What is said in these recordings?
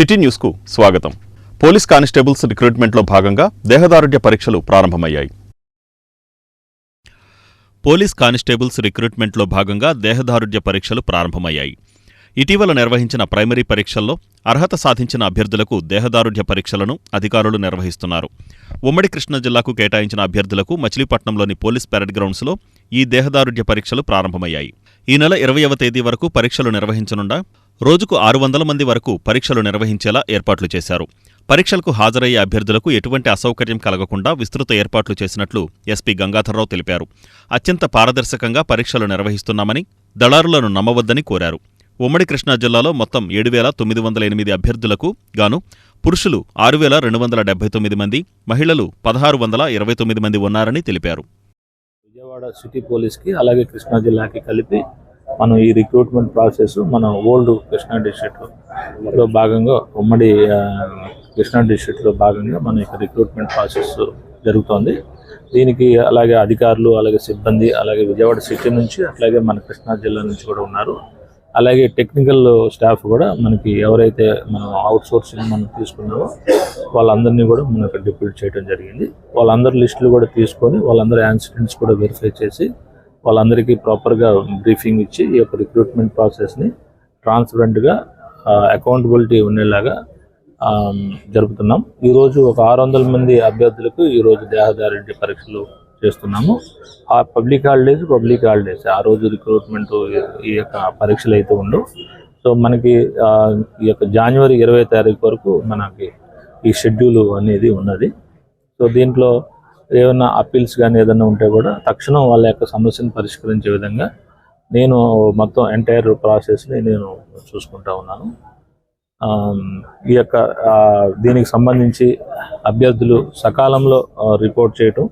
City న్యూస్కు స్వాగతం. Police constables రిక్రూట్మెంట్లో భాగంగా దేహదారుఢ్య పరీక్షలు ప్రారంభమయ్యాయి. పోలీస్ కానిస్టేబుల్స్ రిక్రూట్మెంట్లో భాగంగా దేహదారుఢ్య పరీక్షలు ప్రారంభమయ్యాయి. ఇటీవల నిర్వహించిన ప్రైమరీ పరీక్షల్లో అర్హత సాధించిన అభ్యర్థులకు దేహదారుఢ్య పరీక్షలను అధికారులు నిర్వహిస్తున్నారు. ఉమ్మడి కృష్ణా జిల్లాకు కేటాయించిన అభ్యర్థులకు మచిలీపట్నంలోని పోలీస్ పెరేడ్ గ్రౌండ్స్లో ఈ దేహదారుఢ్య పరీక్షలు ప్రారంభమయ్యాయి. ఈ నెల 20వ తేదీ వరకు పరీక్షలు నిర్వహించనుండా రోజుకు 600 మంది వరకు పరీక్షలు నిర్వహించేలా ఏర్పాట్లు చేశారు. పరీక్షలకు హాజరయ్యే అభ్యర్థులకు ఎటువంటి అసౌకర్యం కలగకుండా విస్తృత ఏర్పాట్లు చేసినట్లు ఎస్పీ గంగాధర్రావు తెలిపారు. అత్యంత పారదర్శకంగా పరీక్షలు నిర్వహిస్తున్నామని, దళారులను నమ్మవద్దని కోరారు. ఉమ్మడి కృష్ణా జిల్లాలో మొత్తం 7,908 అభ్యర్థులకు గాను పురుషులు 6,279 మంది, మహిళలు 1,629 మంది ఉన్నారని తెలిపారు. విజయవాడ సిటీ పోలీస్కి అలాగే కృష్ణా జిల్లాకి కలిపి మనం ఈ రిక్రూట్మెంట్ ప్రాసెస్ మన ఓల్డ్ కృష్ణా డిస్ట్రిక్ట్లో భాగంగా ఉమ్మడి కృష్ణా డిస్ట్రిక్ట్లో భాగంగా మన యొక్క రిక్రూట్మెంట్ ప్రాసెస్ జరుగుతోంది. దీనికి అలాగే అధికారులు, అలాగే సిబ్బంది, అలాగే విజయవాడ సిటీ నుంచి, అట్లాగే మన కృష్ణా జిల్లా నుంచి కూడా ఉన్నారు. అలాగే టెక్నికల్ స్టాఫ్ కూడా మనకి ఎవరైతే మనం అవుట్ సోర్సింగ్ మనం తీసుకున్నామో వాళ్ళందరినీ కూడా మనకు డిప్యూట్ చేయడం జరిగింది. వాళ్ళందరి లిస్టులు కూడా తీసుకొని వాళ్ళందరి యాన్సిడెంట్స్ కూడా వెరిఫై చేసి వాళ్ళందరికీ ప్రాపర్గా బ్రీఫింగ్ ఇచ్చి ఈ యొక్క రిక్రూట్మెంట్ ప్రాసెస్ని ట్రాన్స్పరెంట్గా అకౌంటబిలిటీ ఉండేలాగా జరుపుతున్నాం. ఈరోజు ఒక 600 మంది అభ్యర్థులకు ఈరోజు దేహదారుఢ్య పరీక్షలు చేస్తున్నాము. ఆ పబ్లిక్ హాలిడేస్ ఆ రోజు రిక్రూట్మెంట్ ఈ యొక్క పరీక్షలు అయితే ఉండవు. సో మనకి ఈ యొక్క జనవరి 20వ తారీఖు వరకు మనకి ఈ షెడ్యూల్ అనేది ఉన్నది. సో దీంట్లో ఏమైనా అప్పీల్స్ కానీ ఏదైనా ఉంటే కూడా తక్షణం వాళ్ళ యొక్క సమస్యను పరిష్కరించే విధంగా నేను మొత్తం ఎంటైర్ ప్రాసెస్ని నేను చూసుకుంటా ఉన్నాను. ఈ యొక్క దీనికి సంబంధించి అభ్యర్థులు సకాలంలో రిపోర్ట్ చేయటం,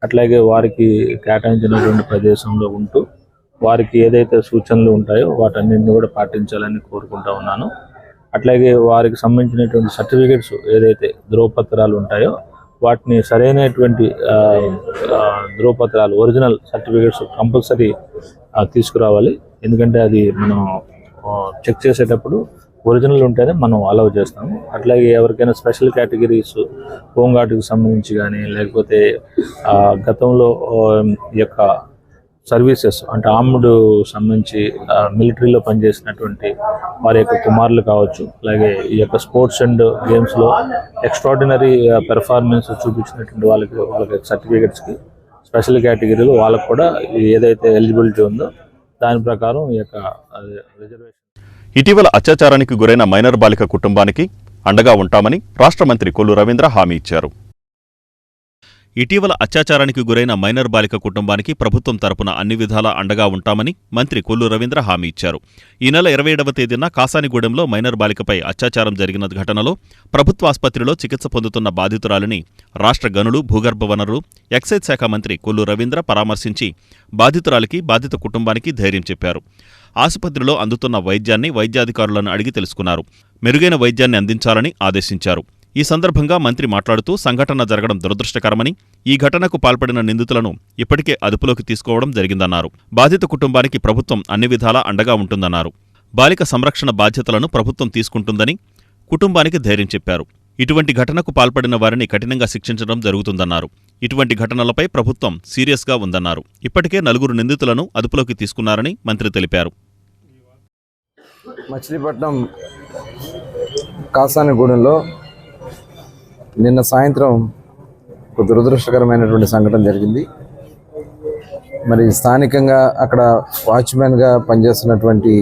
అట్లాగే వారికి కేటాయించినటువంటి ప్రదేశంలో ఉంటూ వారికి ఏదైతే సూచనలు ఉంటాయో వాటన్నింటినీ కూడా పాటించాలని కోరుకుంటా ఉన్నాను. అట్లాగే వారికి సంబంధించినటువంటి సర్టిఫికేట్స్ ఏదైతే ధృవపత్రాలు ఉంటాయో వాటిని సరైనటువంటి ధృవపత్రాలు ఒరిజినల్ సర్టిఫికేట్స్ కంపల్సరీ తీసుకురావాలి. ఎందుకంటే అది మనం చెక్ చేసేటప్పుడు ఒరిజినల్ ఉంటేనే మనం అలౌ చేస్తాము. అట్లాగే ఎవరికైనా స్పెషల్ కేటగిరీస్ హోంగార్డుకి సంబంధించి కానీ, లేకపోతే గతంలో ఈ యొక్క సర్వీసెస్ అంటే ఆర్మ్డ్ సంబంధించి మిలిటరీలో పనిచేసినటువంటి వారి యొక్క కుమారులు కావచ్చు, అలాగే ఈ యొక్క స్పోర్ట్స్ అండ్ గేమ్స్లో ఎక్స్ట్రాడినరీ పెర్ఫార్మెన్స్ చూపించినటువంటి వాళ్ళకి సర్టిఫికేట్స్కి స్పెషల్ కేటగిరీలో వాళ్ళకు కూడా ఏదైతే ఎలిజిబిలిటీ ఉందో దాని ప్రకారం ఈ యొక్క రిజర్వేషన్. ఇటీవల అత్యాచారానికి గురైన మైనర్ బాలిక కుటుంబానికి అండగా ఉంటామని రాష్ట్ర మంత్రి కొల్లు రవీంద్ర హామీ ఇచ్చారు. ఇటీవల అత్యాచారానికి గురైన మైనర్ బాలిక కుటుంబానికి ప్రభుత్వం తరపున అన్ని విధాలా అండగా ఉంటామని మంత్రి కొల్లు రవీంద్ర హామీ ఇచ్చారు. ఈ నెల 27వ తేదీన కాసానిగూడెంలో మైనర్ బాలికపై అత్యాచారం జరిగిన ఘటనలో ప్రభుత్వాసుపత్రిలో చికిత్స పొందుతున్న బాధితురాలిని రాష్ట్ర గనులు, భూగర్భ వనరులు, ఎక్సైజ్ శాఖ మంత్రి కొల్లు రవీంద్ర పరామర్శించి బాధితురాలికి, బాధిత కుటుంబానికి ధైర్యం చెప్పారు. ఆసుపత్రిలో అందుతున్న వైద్యాన్ని వైద్యాధికారులను అడిగి తెలుసుకున్నారు. మెరుగైన వైద్యాన్ని అందించాలని ఆదేశించారు. ఈ సందర్భంగా మంత్రి మాట్లాడుతూ సంఘటన జరగడం దురదృష్టకరమని, ఈ ఘటనకు పాల్పడిన నిందితులను ఇప్పటికే అదుపులోకి తీసుకోవడం జరిగిందన్నారు. బాధిత కుటుంబానికి ప్రభుత్వం అన్ని విధాలా అండగా ఉంటుందన్నారు. బాలిక సంరక్షణ బాధ్యతలను ప్రభుత్వం తీసుకుంటుందని కుటుంబానికి ధైర్యం చెప్పారు. ఇటువంటి ఘటనకు పాల్పడిన వారిని కఠినంగా శిక్షించడం జరుగుతుందన్నారు. ఇటువంటి ఘటనలపై ప్రభుత్వం సీరియస్గా ఉందన్నారు. ఇప్పటికే 4 నిందితులను అదుపులోకి తీసుకున్నారని మంత్రి తెలిపారు. మచిలీపట్నం కాసానిగూడెంలో నిన్న సాయంత్రం ఒక దురదృష్టకరమైనటువంటి సంఘటన జరిగింది. మరి స్థానికంగా అక్కడ వాచ్మెన్గా పనిచేస్తున్నటువంటి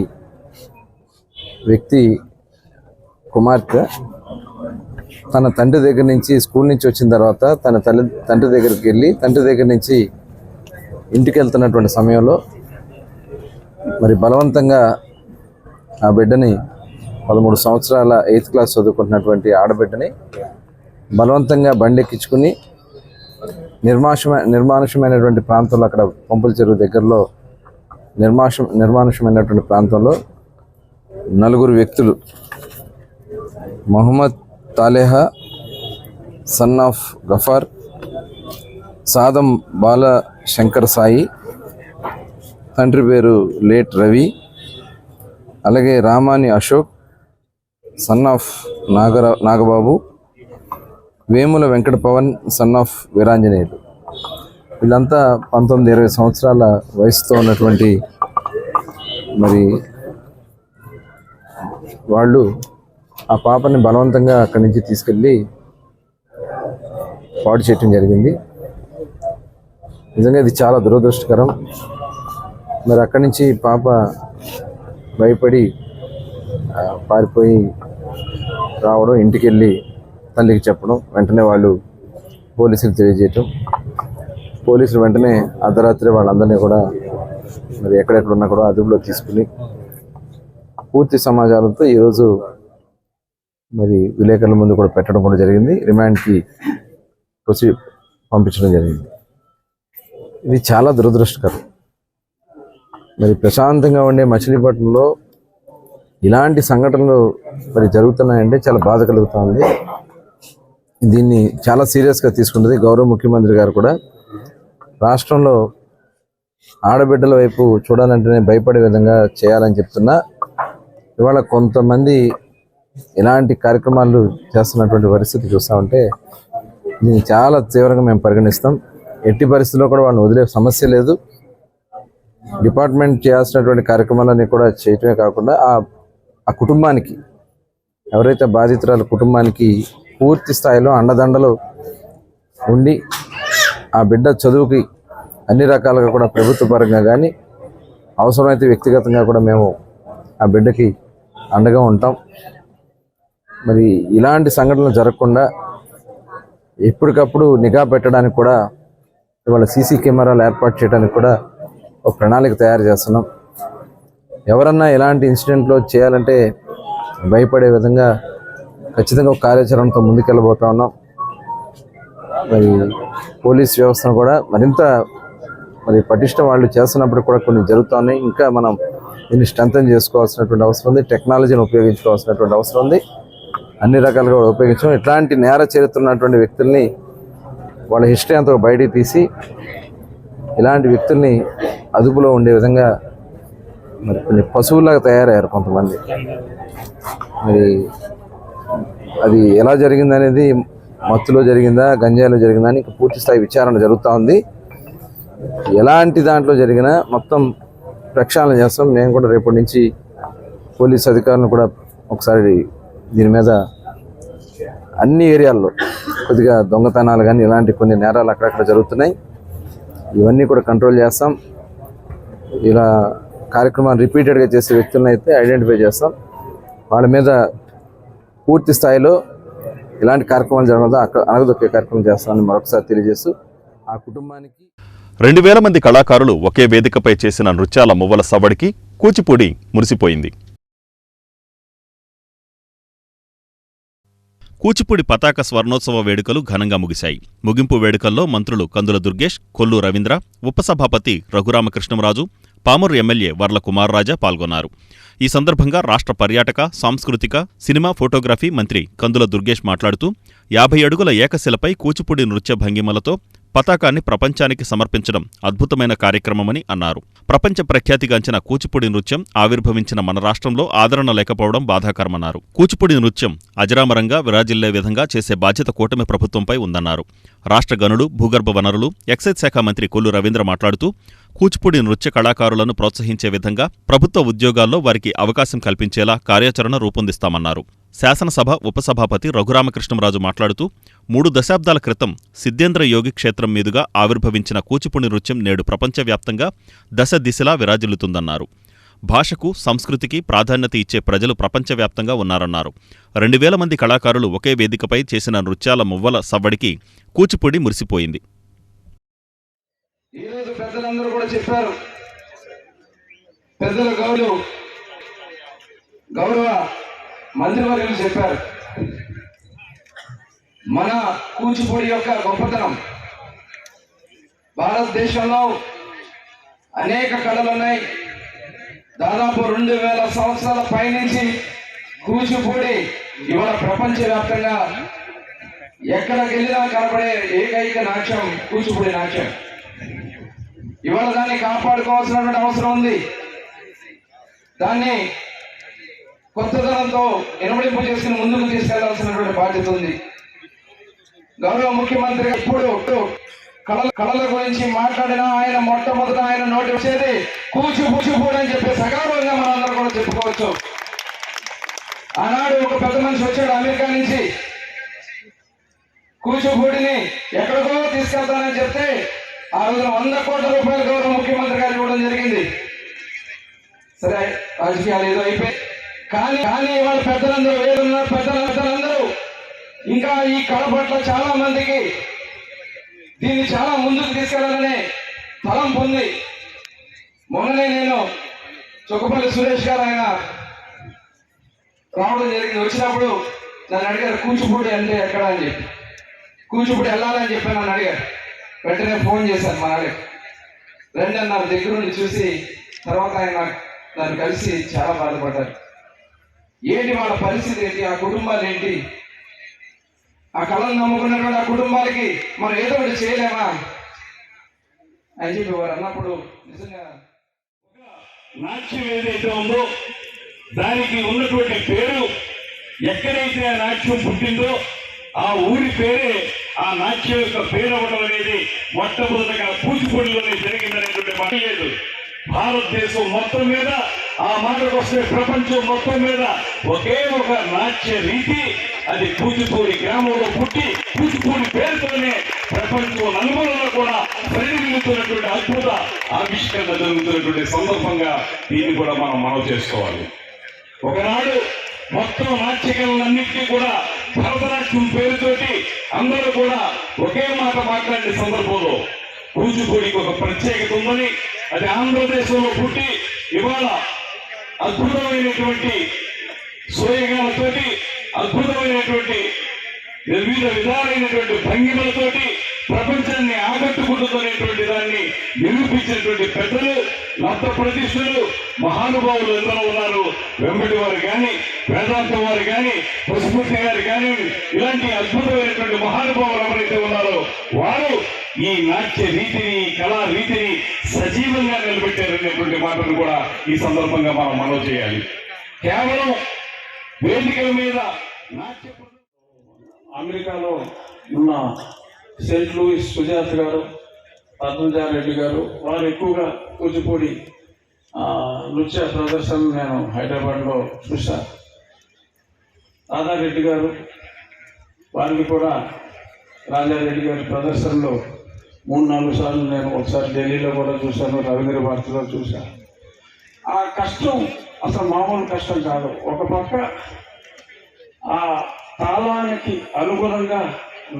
వ్యక్తి కుమార్తె తన తండ్రి దగ్గర నుంచి స్కూల్ నుంచి వచ్చిన తర్వాత తన తండ్రి దగ్గరికి వెళ్ళి తండ్రి దగ్గర నుంచి ఇంటికి వెళ్తున్నటువంటి సమయంలో మరి బలవంతంగా ఆ బిడ్డని 13 సంవత్సరాల 8th క్లాస్ చదువుకుంటున్నటువంటి ఆడబిడ్డని బలవంతంగా బండెక్కించుకుని నిర్మానుష్యమైనటువంటి ప్రాంతంలో, అక్కడ పంపుల చెరువు దగ్గరలో నిర్మానుష్యమైనటువంటి ప్రాంతంలో 4 వ్యక్తులు, మొహమ్మద్ తాలేహా సన్ ఆఫ్ గఫార్, సాదం బాల శంకర్ సాయి, తండ్రి పేరు లేట్ రవి, అలాగే Ramani Ashok, son of Nagababu, Vemula Venkata Pavan son of Veeranjaneyulu. వీళ్ళంతా 19-20 సంవత్సరాల వయసుతో ఉన్నటువంటి మరి వాళ్ళు ఆ పాపని బలవంతంగా అక్కడి నుంచి తీసుకెళ్ళి పాడు చేయటం జరిగింది. నిజంగా ఇది చాలా దురదృష్టకరం. మరి అక్కడి నుంచి పాప భయపడి పారిపోయి రావడం, ఇంటికి వెళ్ళి తల్లికి చెప్పడం, వెంటనే వాళ్ళు పోలీసులు తెలియజేయటం, పోలీసులు వెంటనే అర్ధరాత్రి వాళ్ళందరినీ కూడా మరి ఎక్కడెక్కడ ఉన్నా కూడా అదుపులో తీసుకుని పూర్తి సమాచారంతో ఈరోజు మరి విలేకరుల ముందు కూడా పెట్టడం కూడా జరిగింది. రిమాండ్కి పంపించడం జరిగింది. ఇది చాలా దురదృష్టకరం. మరి ప్రశాంతంగా ఉండే మచిలీపట్నంలో ఇలాంటి సంఘటనలు మరి జరుగుతున్నాయంటే చాలా బాధ కలుగుతుంది. దీన్ని చాలా సీరియస్గా తీసుకుంటుంది గౌరవ ముఖ్యమంత్రి గారు కూడా. రాష్ట్రంలో ఆడబిడ్డల వైపు చూడాలంటేనే భయపడే విధంగా చేయాలని చెప్తున్నా, ఇవాళ కొంతమంది ఇలాంటి కార్యక్రమాలు చేస్తున్నటువంటి పరిస్థితి చూస్తూ ఉంటే దీన్ని చాలా తీవ్రంగా మేము పరిగణిస్తాం. ఎట్టి పరిస్థితుల్లో కూడా వాళ్ళని వదిలే సమస్య లేదు. డిపార్ట్మెంట్ చేయాల్సినటువంటి కార్యక్రమాలన్నీ కూడా చేయటమే కాకుండా ఆ కుటుంబానికి, ఎవరైతే బాధితురాల కుటుంబానికి పూర్తి స్థాయిలో అండదండలు ఉండి ఆ బిడ్డ చదువుకి అన్ని రకాలుగా కూడా ప్రభుత్వ పరంగా కానీ అవసరమైతే వ్యక్తిగతంగా కూడా మేము ఆ బిడ్డకి అండగా ఉంటాం. మరి ఇలాంటి సంఘటనలు జరగకుండా ఎప్పటికప్పుడు నిఘా పెట్టడానికి కూడా ఇవాళ సీసీ కెమెరాలు ఏర్పాటు చేయడానికి కూడా ఒక ప్రణాళిక తయారు చేస్తున్నాం. ఎవరన్నా ఇలాంటి ఇన్సిడెంట్లో చేయాలంటే భయపడే విధంగా ఖచ్చితంగా ఒక కార్యాచరణతో ముందుకెళ్ళబోతా ఉన్నాం. మరి పోలీస్ వ్యవస్థను కూడా మరింత పటిష్టం వాళ్ళు చేస్తున్నప్పుడు కూడా కొన్ని జరుగుతున్నాయి. ఇంకా మనం దీన్ని స్ట్రెంథన్ చేసుకోవాల్సినటువంటి అవసరం ఉంది. టెక్నాలజీని ఉపయోగించుకోవాల్సినటువంటి అవసరం ఉంది. అన్ని రకాలుగా ఉపయోగించడం, ఇట్లాంటి నేర చరిత్ర ఉన్నటువంటి వ్యక్తుల్ని వాళ్ళ హిస్టరీ అంతా బయటికి తీసి ఇలాంటి వ్యక్తుల్ని అదుపులో ఉండే విధంగా మరి కొన్ని పశువులాగా తయారయ్యారు కొంతమంది. మరి అది ఎలా జరిగిందనేది, మత్తులో జరిగిందా గంజాయిలో జరిగిందా అని పూర్తి స్థాయి విచారణ జరుగుతూ ఉంది. ఎలాంటి దాంట్లో జరిగినా మొత్తం ప్రక్షాళన చేస్తాం. నేను కూడా రేపటి నుంచి పోలీస్ అధికారులను కూడా ఒకసారి దీని మీద అన్ని ఏరియాల్లో కొద్దిగా దొంగతనాలు కానీ ఇలాంటి కొన్ని నేరాలు అక్కడక్కడ జరుగుతున్నాయి, ఇవన్నీ కూడా కంట్రోల్ చేస్తాం. ఇలా కార్యక్రమాలు రిపీటెడ్గా చేసే వ్యక్తులను అయితే ఐడెంటిఫై చేస్తాం. వాళ్ళ మీద పూర్తి స్థాయిలో ఇలాంటి కార్యక్రమాలు జరగడం అనగదొక్కే కార్యక్రమం చేస్తామని మరొకసారి తెలియజేస్తూ ఆ కుటుంబానికి 2000 మంది కళాకారులు ఒకే వేదికపై చేసిన నృత్యాల మువ్వల సవ్వడికి కూచిపూడి మురిసిపోయింది. కూచిపూడి పతాక స్వర్ణోత్సవ వేడుకలు ఘనంగా ముగిశాయి. ముగింపు వేడుకల్లో మంత్రులు కందుల దుర్గేష్, కొల్లు రవీంద్ర, ఉపసభాపతి రఘురామకృష్ణంరాజు, పామూరు ఎమ్మెల్యే వర్ల కుమార్ రాజా పాల్గొన్నారు. ఈ సందర్భంగా రాష్ట్ర పర్యాటక, సాంస్కృతిక, సినిమా, ఫోటోగ్రఫీ మంత్రి కందుల దుర్గేష్ మాట్లాడుతూ 50 అడుగుల ఏకశిలపై కూచిపూడి నృత్య భంగిమలతో పతాకాన్ని ప్రపంచానికి సమర్పించడం అద్భుతమైన కార్యక్రమమని అన్నారు. ప్రపంచ ప్రఖ్యాతిగాంచిన కూచిపూడి నృత్యం ఆవిర్భవించిన మన రాష్ట్రంలో ఆదరణ లేకపోవడం బాధాకరమన్నారు. కూచిపూడి నృత్యం అజరామరంగా విరాజిల్లే విధంగా చేసే బాధ్యత కూటమి ప్రభుత్వంపై ఉందన్నారు. రాష్ట్ర గనులు, భూగర్భ వనరులు, ఎక్సైజ్ శాఖ మంత్రి కొల్లు రవీంద్ర మాట్లాడుతూ కూచిపూడి నృత్య కళాకారులను ప్రోత్సహించే విధంగా ప్రభుత్వ ఉద్యోగాల్లో వారికి అవకాశం కల్పించేలా కార్యాచరణ రూపొందిస్తామన్నారు. శాసనసభ ఉపసభాపతి రఘురామకృష్ణంరాజు మాట్లాడుతూ 3 దశాబ్దాల క్రితం సిద్ధేంద్ర యోగి క్షేత్రం మీదుగా ఆవిర్భవించిన కూచిపూడి నృత్యం నేడు ప్రపంచవ్యాప్తంగా దశ దిశలా విరాజిల్లుతుందన్నారు. భాషకు, సంస్కృతికి ప్రాధాన్యత ఇచ్చే ప్రజలు ప్రపంచవ్యాప్తంగా ఉన్నారన్నారు. 2000 మంది కళాకారులు ఒకే వేదికపై చేసిన నృత్యాల మువ్వల సవ్వడికి కూచిపూడి మురిసిపోయింది. ఈరోజు పెద్దలందరూ కూడా చెప్పారు, పెద్దల గౌరవ మంత్రివర్యులు చెప్పారు, మన కూచిపూడి యొక్క గొప్పతనం. భారతదేశంలో అనేక కళలు ఉన్నాయి. దాదాపు 2000 సంవత్సరాల పైనుంచి కూచిపూడి ఇవాళ ప్రపంచవ్యాప్తంగా ఎక్కడికి వెళ్ళినా కనబడే ఏకైక నాట్యం కూచిపూడి నాట్యం. ఇవాళ దాన్ని కాపాడుకోవాల్సినటువంటి అవసరం ఉంది. దాన్ని కొత్తదనంతో ఇనుమడింపు చేసుకుని ముందుకు తీసుకెళ్లాల్సినటువంటి బాధ్యత ఉంది. గౌరవ ముఖ్యమంత్రి ఇప్పుడు కళల గురించి మాట్లాడినా ఆయన మొట్టమొదట ఆయన నోటి వచ్చేది కూచిపూడి అని చెప్పి సగర్వంగా మనందరం కూడా చెప్పుకోవచ్చు. ఆనాడు ఒక పెద్ద మనిషి వచ్చాడు అమెరికా నుంచి, కూచిపూడిని ఎక్కడికో తీసుకెళ్తానని చెప్తే ఆ రోజున 100 కోట్ల రూపాయలు గౌరవ ముఖ్యమంత్రి గారు ఇవ్వడం జరిగింది. సరే, రాజకీయాలు ఏదో అయిపోయి, కానీ ఇవాళ పెద్దలందరూ వేరున్నారు. పెద్దలందరూ ఇంకా ఈ కళ పట్ల చాలా మందికి దీన్ని చాలా ముందుకు తీసుకెళ్లాలనే తలం పొంది మొన్ననే నేను చొక్కపల్లి సురేష్ గారు ఆయన రావడం జరిగింది. వచ్చినప్పుడు నన్ను అడిగారు కూచిపూడి అంటే ఎక్కడ అని చెప్పి, కూచిపూడి వెళ్ళాలని చెప్పి నన్ను అడిగారు. వెంటనే ఫోన్ చేశాను మా నాన్నకి, రండి అన్నారు. దగ్గర నుండి చూసి తర్వాత ఆయన నన్ను కలిసి చాలా బాధపడ్డారు. ఏంటి వాళ్ళ పరిస్థితి ఏంటి, ఆ కుటుంబాలు ఏంటి, ఆ కళను నమ్ముకున్నటువంటి ఆ కుటుంబాలకి మనం ఏదో ఒకటి చేయలేమా అని చెప్పి వారు అన్నప్పుడు నిజంగా నాట్యం ఏదైతే ఉందో దానికి ఉన్నటువంటి పేరు, ఎక్కడైతే ఆ నాట్యం పుట్టిందో ఆ ఊరి పేరే ఆ నాట్యం యొక్క పేరు అవ్వడం అనేది మొట్టమొదటిగా కూచిపూడిలోనే జరిగిందనేటువంటి మాట లేదు. భారతదేశం మొత్తం మీద, ఆ మాటకు వస్తే ప్రపంచం మొత్తం మీద ఒకే ఒక నాట్య రీతి, అది కూచిపూడి గ్రామంలో పుట్టి కూచిపూడి పేరుతోనే ప్రపంచం నలుమూలలో కూడా పరిగణిస్తున్నటువంటి అద్భుత ఆవిష్కరణ జరుగుతున్నటువంటి సందర్భంగా దీన్ని కూడా మనం మనవి చేసుకోవాలి. ఒకనాడు మొత్తం నాట్యకలన్నింటినీ కూడా భరతనాట్యం పేరుతోటి అందరూ కూడా ఒకే మాట మాట్లాడిన సందర్భంలో కూచిపూడికి ఒక ప్రత్యేకత ఉందని, అది ఆంధ్రదేశంలో పుట్టి ఇవాళ అద్భుతమైనటువంటి సోయగాలతోటి, అద్భుతమైనటువంటి వివిధ విధాలైనటువంటి భంగిమలతోటి ప్రపంచాన్ని ఆకట్టుకుంటున్నటువంటి దాన్ని నిరూపించినటువంటి పెద్దలు, లబ్ధ ప్రతిష్ఠులు, మహానుభావులు ఎందరో ఉన్నారు. వెంబడి వారు కానీ, వేదాంతం వారు కానీ, పశుపతి గారు కానీ, ఇలాంటి అద్భుతమైనటువంటి మహానుభావులు ఎవరైతే ఉన్నారో వారు ఈ నాట్య రీతిని, కళా రీతిని సజీవంగా నిలబెట్టారనేటువంటి మాటను కూడా ఈ సందర్భంగా మనం మనవి చేయాలి. కేవలం వేదికల మీద నాట్య అమెరికాలో ఉన్న సెయింట్ లూయిస్ సుజాత గారు, పద్మజారెడ్డి గారు, వారు ఎక్కువగా కూచిపూడి నృత్య ప్రదర్శన నేను హైదరాబాద్లో చూశాను. రాధారెడ్డి గారు, వారికి కూడా రాజారెడ్డి గారి ప్రదర్శనలో 3-4 సార్లు నేను ఒకసారి ఢిల్లీలో కూడా చూశాను, రవీంద్ర భారతిలో చూశాను. ఆ కష్టం అసలు మామూలు కష్టం కాదు. ఒక పక్క ఆ తాళానికి అనుగుణంగా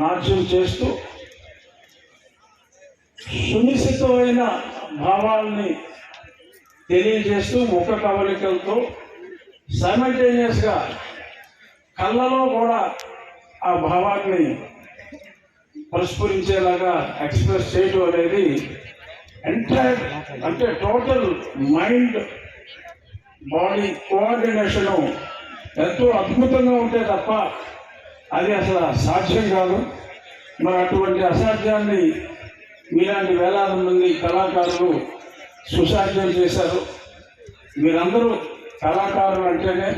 నాట్యం చేస్తూ సునిశ్చితమైన భావాల్ని తెలియజేస్తూ ముఖ కవలికలతో సైమల్టేనియస్గా కళ్ళలో కూడా ఆ భావాన్ని ప్రస్ఫురించేలాగా ఎక్స్ప్రెస్ చేయడం అనేది ఎంటైర్, అంటే టోటల్ మైండ్ బాడీ కోఆర్డినేషను ఎంతో అద్భుతంగా ఉంటే తప్ప అది అసలు సాధ్యం కాదు. మరి అటువంటి అసాధ్యాన్ని మీలాంటి వేలాది మంది కళాకారులు సుసాధ్యం చేశారు. మీరందరూ కళాకారులు అంటేనే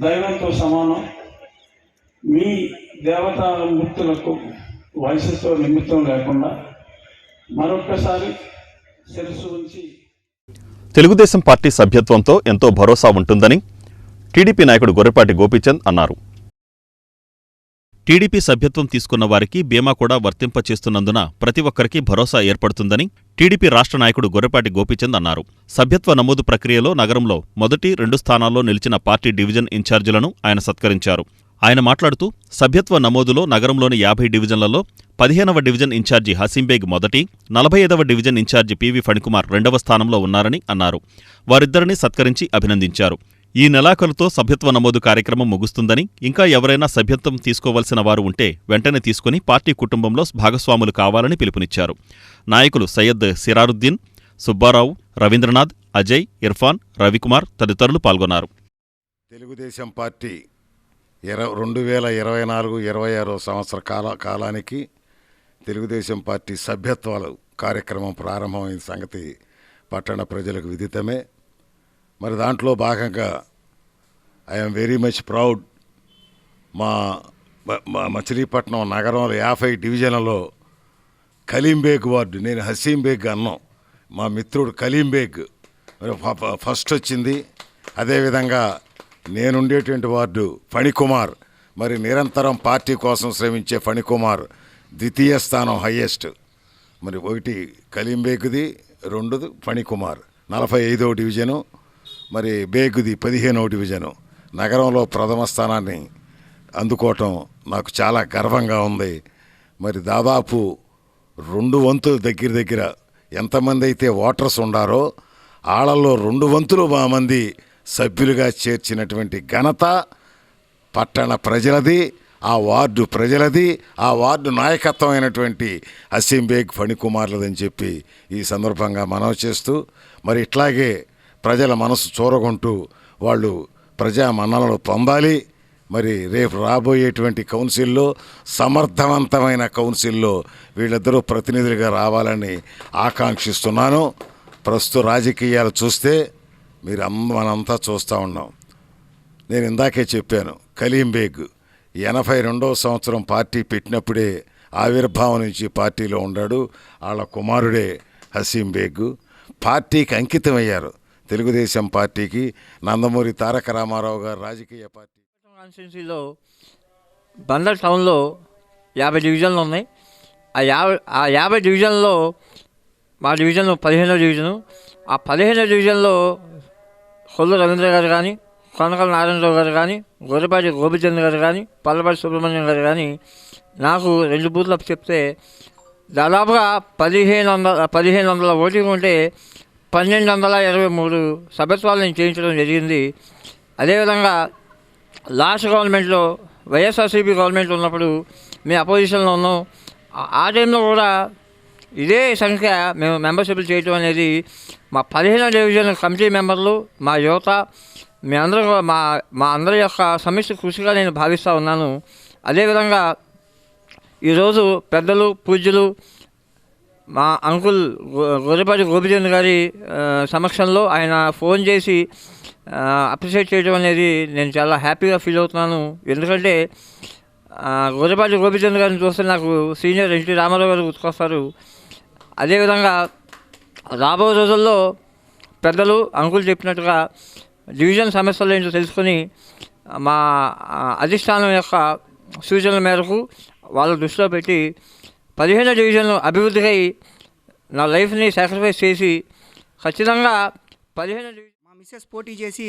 దైవంతో సమానం. మీ దేవతా మూర్తులకు వయసుతో నిమిత్తం లేకుండా మరొక్కసారి శిరస్సు ఉంచి తెలుగుదేశం పార్టీ సభ్యత్వంతో ఎంతో భరోసా ఉంటుందని టీడీపీ నాయకుడు గొర్రెపాటి గోపీచంద్ అన్నారు. టీడీపీ సభ్యత్వం తీసుకున్న వారికి బీమా కూడా వర్తింపచేస్తున్నందున ప్రతి ఒక్కరికి భరోసా ఏర్పడుతుందని టీడీపీ రాష్ట్ర నాయకుడు గొర్రెపాటి గోపీచంద్ అన్నారు. సభ్యత్వ నమోదు ప్రక్రియలో నగరంలో 1, 2 స్థానాల్లో నిలిచిన పార్టీ డివిజన్ ఇన్ఛార్జీలను ఆయన సత్కరించారు. ఆయన మాట్లాడుతూ సభ్యత్వ నమోదులో నగరంలోని 50 డివిజన్లలో 15వ డివిజన్ ఇన్ఛార్జి హసీంబేగ్ మొదటి, 45వ డివిజన్ ఇన్ఛార్జి పివి ఫణికుమార్ 2వ స్థానంలో ఉన్నారని అన్నారు. వారిద్దరినీ సత్కరించి అభినందించారు. ఈ నెలాఖరుతో సభ్యత్వ నమోదు కార్యక్రమం ముగుస్తుందని, ఇంకా ఎవరైనా సభ్యత్వం తీసుకోవలసిన వారు ఉంటే వెంటనే తీసుకుని పార్టీ కుటుంబంలో భాగస్వాములు కావాలని పిలుపునిచ్చారు. నాయకులు సయ్యద్ సిరారుద్దీన్, సుబ్బారావు, రవీంద్రనాథ్, అజయ్, ఇర్ఫాన్, రవికుమార్ తదితరులు పాల్గొన్నారు. తెలుగుదేశం పార్టీ 2024-26 సంవత్సర కాలానికి తెలుగుదేశం పార్టీ సభ్యత్వాల కార్యక్రమం ప్రారంభమైన సంగతి పట్టణ ప్రజలకు విదితమే. మరి దాంట్లో భాగంగా ఐఎమ్ వెరీ మచ్ ప్రౌడ్. మా మచిలీపట్నం నగరంలో 50 డివిజన్లలో కలీంబేగ్ వార్డు, నేను హసీంబేగ్ అన్నాం, మా మిత్రుడు కలీంబేగ్ ఫస్ట్ వచ్చింది. అదేవిధంగా నేనుండేటువంటి వార్డు ఫణికుమార్, మరి నిరంతరం పార్టీ కోసం శ్రమించే ఫణికుమార్ ద్వితీయ స్థానం హయ్యెస్ట్. మరి 1 కలీంబేగ్ది, 2 ఫణికుమార్ 45వ డివిజను, మరి బేగుది 15వ డివిజను. నగరంలో ప్రథమ స్థానాన్ని అందుకోవటం నాకు చాలా గర్వంగా ఉంది. మరి దాదాపు 2 వంతులు దగ్గర ఎంతమంది అయితే ఓటర్స్ ఉండారో వాళ్ళల్లో 2 వంతులు మా మంది సభ్యులుగా చేర్చినటువంటి ఘనత పట్టణ ప్రజలది, ఆ వార్డు ప్రజలది, ఆ వార్డు నాయకత్వం అయినటువంటి హసీంబేగ్ ఫణికుమార్లదని చెప్పి ఈ సందర్భంగా మనవి చేస్తూ, మరి ఇట్లాగే ప్రజల మనసు చూరగొంటూ వాళ్ళు ప్రజా మన్ననలు పొందాలి. మరి రేపు రాబోయేటువంటి కౌన్సిల్లో, సమర్థవంతమైన కౌన్సిల్లో వీళ్ళిద్దరూ ప్రతినిధులుగా రావాలని ఆకాంక్షిస్తున్నాను. ప్రస్తుత రాజకీయాలు చూస్తే మనంతా చూస్తూ ఉన్నాం. నేను ఇందాకే చెప్పాను, కలీంబేగ్ 82వ సంవత్సరం పార్టీ పెట్టినప్పుడే ఆవిర్భావం నుంచి పార్టీలో ఉన్నాడు. వాళ్ళ కుమారుడే హసీంబేగ్. పార్టీకి అంకితమయ్యారు, తెలుగుదేశం పార్టీకి. నందమూరి తారక రామారావు గారు రాజకీయ పార్టీ కాన్స్టిట్యున్సీలో బందర్ టౌన్లో 50 డివిజన్లు ఉన్నాయి. ఆ 50 డివిజన్లో మా డివిజన్ 15వ డివిజను. ఆ 15వ డివిజన్లో కొల్లు రవీంద్ర గారు కానీ, కొనకల నారాయణరావు గారు కానీ, గొర్రెపాటి గోపిచంద్ గారు కానీ, పల్లపాటి సుబ్రహ్మణ్యం గారు కానీ నాకు 2 బూత్లు చెప్తే దాదాపుగా 1500 ఓటింగ్ ఉంటే 1223 సభ్యత్వాలు నేను చేయించడం జరిగింది. అదేవిధంగా లాస్ట్ గవర్నమెంట్లో వైఎస్ఆర్సీపీ గవర్నమెంట్ ఉన్నప్పుడు మేము అపోజిషన్లో ఉన్నాం. ఆ టైంలో కూడా ఇదే సంఖ్య మేము మెంబర్షిప్లు చేయటం అనేది మా 15వ డివిజన్ కమిటీ మెంబర్లు, మా యువత, మీ అందరూ మా అందరి యొక్క సమిష్టి కృషిగా నేను భావిస్తూ ఉన్నాను. అదేవిధంగా ఈరోజు పెద్దలు, పూజ్యులు మా అంకుల్ గొర్రెపాటి గోపిచంద్ గారి సమక్షంలో ఆయన ఫోన్ చేసి అప్రిషియేట్ చేయడం అనేది నేను చాలా హ్యాపీగా ఫీల్ అవుతున్నాను. ఎందుకంటే గొర్రెపాటి గోపిచంద్ గారిని చూస్తే నాకు సీనియర్ ఎన్టీ రామారావు గారు గుర్తుకొస్తారు. అదేవిధంగా రాబో రోజుల్లో పెద్దలు అంకుల్ చెప్పినట్టుగా డివిజన్ సమస్యలు ఏంటో తెలుసుకొని మా అధిష్టానం యొక్క సూచనల మేరకు వాళ్ళ దృష్టిలో పెట్టి 15వ డివిజన్ అభివృద్ధికై నా లైఫ్ని సాక్రిఫైస్ చేసి ఖచ్చితంగా 15వ డివిజన్ మా మిస్సెస్ పోటీ చేసి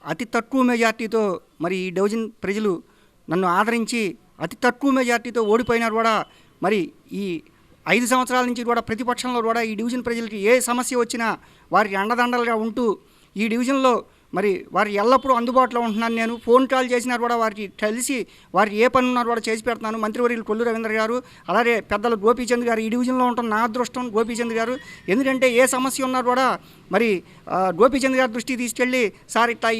అతి తక్కువ మెజార్టీతో మరి ఈ డివిజన్ ప్రజలు నన్ను ఆదరించి అతి తక్కువ మెజార్టీతో ఓడిపోయినారు కూడా. మరి ఈ 5 సంవత్సరాల నుంచి కూడా ప్రతిపక్షంలో కూడా ఈ డివిజన్ ప్రజలకి ఏ సమస్య వచ్చినా వారికి అండదండలుగా ఉంటూ ఈ డివిజన్లో మరి వారు ఎల్లప్పుడూ అందుబాటులో ఉంటున్నాను. నేను ఫోన్ కాల్ చేసినా కూడా వారికి కలిసి వారికి ఏ పని ఉన్నారు కూడా చేసి పెడుతున్నాను. మంత్రివర్యులు కొల్లు రవీంద్ర గారు, అలాగే పెద్దలు గోపీచంద్ గారు, ఈ డివిజన్లో ఉంటున్న నా అదృష్టం గోపీచంద్ గారు. ఎందుకంటే ఏ సమస్య ఉన్నా కూడా మరి గోపీచంద్ గారి దృష్టికి తీసుకెళ్ళి సార్ ఇట్లా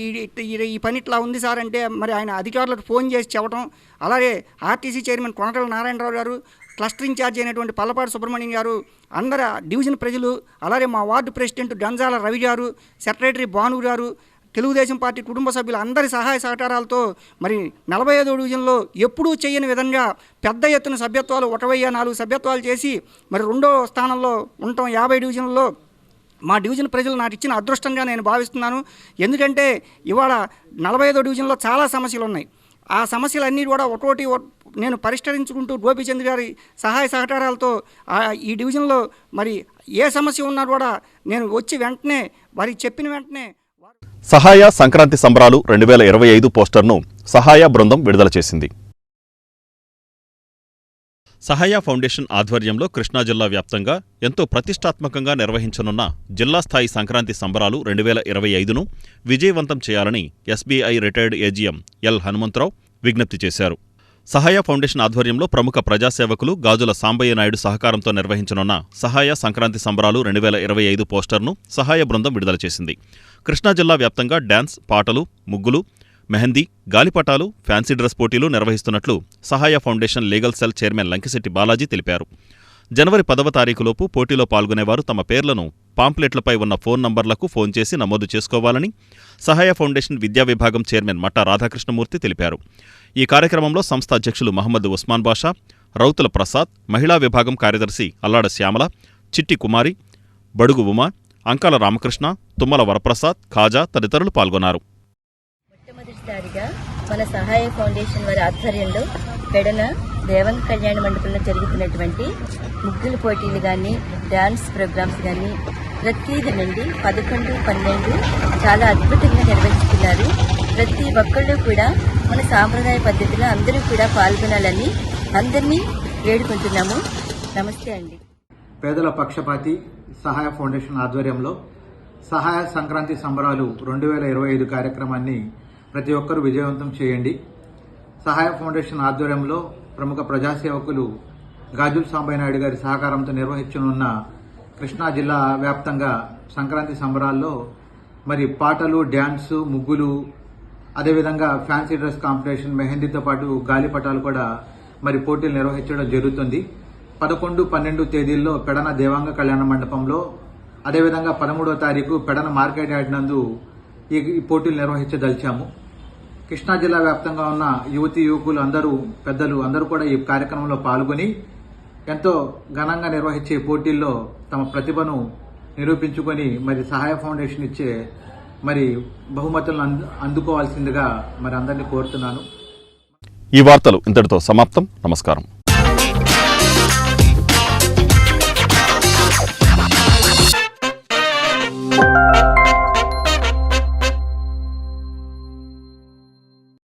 ఈ పని ఇట్లా ఉంది సార్ అంటే మరి ఆయన అధికారులకు ఫోన్ చేసి చెప్పడం. అలాగే ఆర్టీసీ చైర్మన్ కొనకల నారాయణరావు గారు, క్లస్టర్ ఇన్ఛార్జ్ అయినటువంటి పల్లపాటి సుబ్రహ్మణ్యం గారు, అందరు డివిజన్ ప్రజలు, అలాగే మా వార్డు ప్రెసిడెంట్ గంజాల రవి గారు, సెక్రటరీ భాను గారు, తెలుగుదేశం పార్టీ కుటుంబ సభ్యులు అందరి సహాయ సహకారాలతో మరి 45వ డివిజన్లో ఎప్పుడూ చేయని విధంగా పెద్ద ఎత్తున సభ్యత్వాలు 104 సభ్యత్వాలు చేసి మరి 2వ స్థానంలో ఉండటం 50 డివిజన్లలో మా డివిజన్ ప్రజలు నాకు ఇచ్చిన అదృష్టంగా నేను భావిస్తున్నాను. ఎందుకంటే ఇవాళ 45వ డివిజన్లో చాలా సమస్యలు ఉన్నాయి. ఆ సమస్యలన్నీ కూడా ఒక్కొక్కటి నేను పరిష్కరించుకుంటూ గోపీచంద్ గారి సహాయ సహకారాలతో ఈ డివిజన్లో మరి ఏ సమస్య ఉన్నా కూడా నేను వచ్చి వెంటనే వారికి చెప్పిన వెంటనే సహాయ సంక్రాంతి సంబరాలు 2025 పోస్టర్ను సహాయ బృందం విడుదల చేసింది. సహాయ ఫౌండేషన్ ఆధ్వర్యంలో కృష్ణా జిల్లా వ్యాప్తంగా ఎంతో ప్రతిష్టాత్మకంగా నిర్వహించనున్న జిల్లా స్థాయి సంక్రాంతి సంబరాలు 2025ను విజయవంతం చేయాలని SBI retired AGM L Hanumantha Rao విజ్ఞప్తి చేశారు. సహాయ ఫౌండేషన్ ఆధ్వర్యంలో ప్రముఖ ప్రజాసేవకులు గాజుల సాంబయ్య నాయుడు సహకారంతో నిర్వహించనున్న సహాయ సంక్రాంతి సంబరాలు 2025 పోస్టర్ను సహాయ బృందం విడుదల చేసింది. కృష్ణా జిల్లా వ్యాప్తంగా డ్యాన్స్, పాటలు, ముగ్గులు, మెహందీ, గాలిపటాలు, ఫ్యాన్సీ డ్రెస్ పోటీలు నిర్వహిస్తున్నట్లు సహాయ foundation legal cell chairman Lankisetti Balaji తెలిపారు. జనవరి 10వ తారీఖులోపు పోటీలో పాల్గొనేవారు తమ పేర్లను పాంప్లెట్లపై ఉన్న ఫోన్ నంబర్లకు ఫోన్ చేసి నమోదు చేసుకోవాలని సహాయ ఫౌండేషన్ విద్యా విభాగం చైర్మన్ మట్టా రాధాకృష్ణమూర్తి తెలిపారు. ఈ కార్యక్రమంలో సంస్థ అధ్యక్షులు మహమ్మద్ ఉస్మాన్ బాషా, రౌతుల ప్రసాద్, మహిళా విభాగం కార్యదర్శి అల్లాడ శ్యామల, చిట్టి కుమారి, బడుగు ఉమా, అంకాల రామకృష్ణ, తుమ్మల వరప్రసాద్, ఖాజా తదితరులు పాల్గొన్నారు. మొట్టమొదటిసారిగా మన సహాయ ఫౌండేషన్ వారి ఆధ్వర్యంలో పెడన దేవంగ కళ్యాణ మండపంలో జరుగుతున్నటువంటి ముగ్గుల పోటీలు కానీ, డ్యాన్స్ ప్రోగ్రామ్స్ కానీ ప్రతిదీ నుండి 11, 12 చాలా అద్భుతంగా నిర్వహిస్తున్నారు. ప్రతి ఒక్కళ్ళు కూడా మన సాంప్రదాయ పద్ధతిలో అందరూ కూడా పాల్గొనాలని అందరినీ వేడుకుంటున్నాము. నమస్తే అండి. పేదల పక్షపాతి సహాయ ఫౌండేషన్ ఆధ్వర్యంలో సహాయ సంక్రాంతి సంబరాలు 2025 కార్యక్రమాన్ని ప్రతి ఒక్కరూ విజయవంతం చేయండి. సహాయ ఫౌండేషన్ ఆధ్వర్యంలో ప్రముఖ ప్రజాసేవకులు గాజుల సాంబయ్య నాయుడు గారి సహకారంతో నిర్వహించనున్న కృష్ణా జిల్లా వ్యాప్తంగా సంక్రాంతి సంబరాల్లో మరి పాటలు, డ్యాన్సు, ముగ్గులు, అదేవిధంగా ఫ్యాన్సీ డ్రెస్ కాంపిటీషన్, మెహందీతో పాటు గాలిపటాలు కూడా మరి పోటీలు నిర్వహించడం జరుగుతుంది. 11, 12 తేదీల్లో పెడన దేవాంగ కళ్యాణ మండపంలో, అదేవిధంగా 13వ తారీఖు పెడన మార్కెట్ యార్డ్ నందు ఈ పోటీలు నిర్వహించదలిచాము. కృష్ణా జిల్లా వ్యాప్తంగా ఉన్న యువతీ యువకులు అందరూ, పెద్దలు అందరూ కూడా ఈ కార్యక్రమంలో పాల్గొని ఎంతో ఘనంగా నిర్వహించే పోటీల్లో తమ ప్రతిభను నిరూపించుకొని మరి సహాయ ఫౌండేషన్ ఇచ్చే మరి బహుమతులను అందుకోవాల్సిందిగా మరి అందరినీ కోరుతున్నాను. ఈ వార్తలు ఇంతటితో సమాప్తం. నమస్కారం.